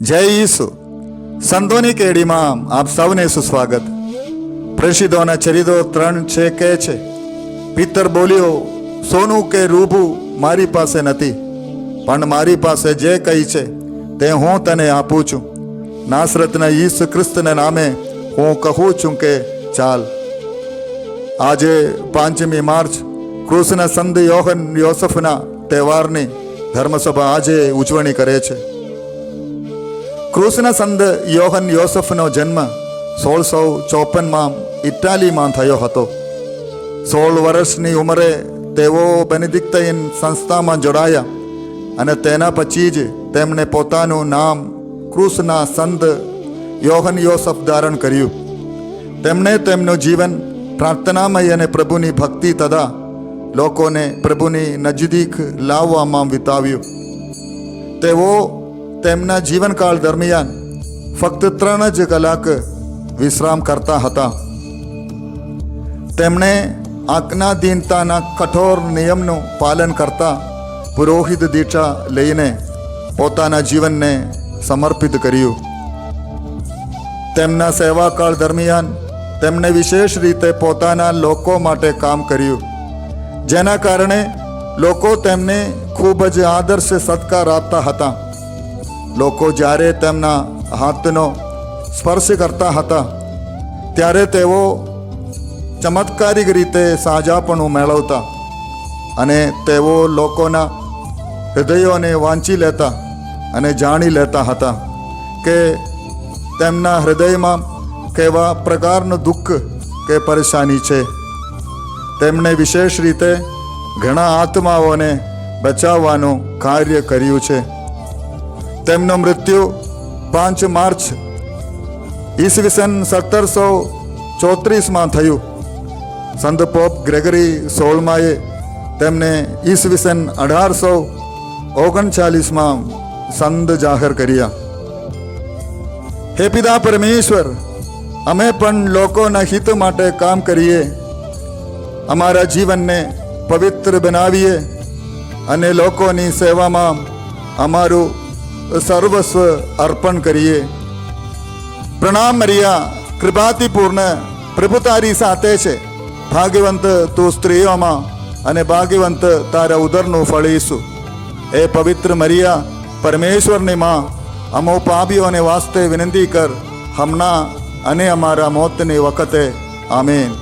જય ઈસુ. સંતોની કેડીમાં આપ સૌને સુસ્વાગત. પ્રસિદ્ધોના ચરિત્રો 3:6 કહે છે, પિતર બોલ્યો, સોનું કે રૂબું મારી પાસે નથી, પણ મારી પાસે જે કંઈ છે તે હું તને આપું છું. નાસરતના ઈસુ ખ્રિસ્તના નામે હું કહું છું કે ચાલ. આજે 5મી માર્ચ ક્રુસના સંત યોહન યોસફના તહેવારની ધર્મસભા આજે ઉજવણી કરે છે. ક્રુસના સંત યોહન યોસફનો જન્મ 1654માં ઇટાલીમાં થયો હતો. 16 વર્ષની ઉંમરે તેઓ બેનેડિક્ટાઇન સંસ્થામાં જોડાયા અને તેના પછી જ તેમણે પોતાનું નામ ક્રુસના સંત યોહન યોસફ ધારણ કર્યું. તેમણે તેમનું જીવન પ્રાર્થનામય અને પ્રભુની ભક્તિ તથા લોકોને પ્રભુની નજદીક લાવવામાં વિતાવ્યું. તેઓ તેમના જીવનકાળ દરમિયાન ફક્ત 3 જ કલાક વિશ્રામ કરતા હતા. તેમણે આજ્ઞાધીનતાના કઠોર નિયમનું પાલન કરતા પુરોહિત દીક્ષા લઈને પોતાના જીવનને સમર્પિત કર્યું. તેમના સેવાકાળ દરમિયાન તેમણે વિશેષ રીતે પોતાના લોકો માટે કામ કર્યું, જેના કારણે લોકો તેમને ખૂબ જ આદર્શ સત્કાર આપતા હતા. લોકો જ્યારે તેમના હાથનો સ્પર્શ કરતા હતા ત્યારે તેઓ ચમત્કારિક રીતે સાજાપણું મેળવતા અને તેઓ લોકોના હૃદયોને વાંચી લેતા અને જાણી લેતા હતા કે તેમના હૃદયમાં કેવા પ્રકારનું દુઃખ કે પરેશાની છે. તેમણે વિશેષ રીતે ઘણા આત્માઓને બચાવવાનું કાર્ય કર્યું છે. તેમનું મૃત્યુ 5 માર્ચ ઈસવીસન 1734માં થયું. સંત પોપ ગ્રેગરી 16માએ તેમને ઈસવીસન 1839માં સંત જાહેર કર્યા. હે પિતા પરમેશ્વર, અમે પણ લોકોના હિત માટે કામ કરીએ, અમારા જીવનને પવિત્ર બનાવીએ અને લોકોની સેવામાં અમારું સર્વસ્વ અર્પણ કરીએ. પ્રણામ મરિયા, કૃપાથી પૂર્ણ, પ્રભુ તારી સાથે છે. ભાગ્યવંત તું સ્ત્રીઓમાં અને ભાગ્યવંત તારા ઉદરનું ફળ ઈસુ. એ પવિત્ર મરિયા, પરમેશ્વરની માં, અમો પાપીઓને વાસ્તે વિનંતી કર, હમણાં અને અમારા મોતની વખતે. આમીન.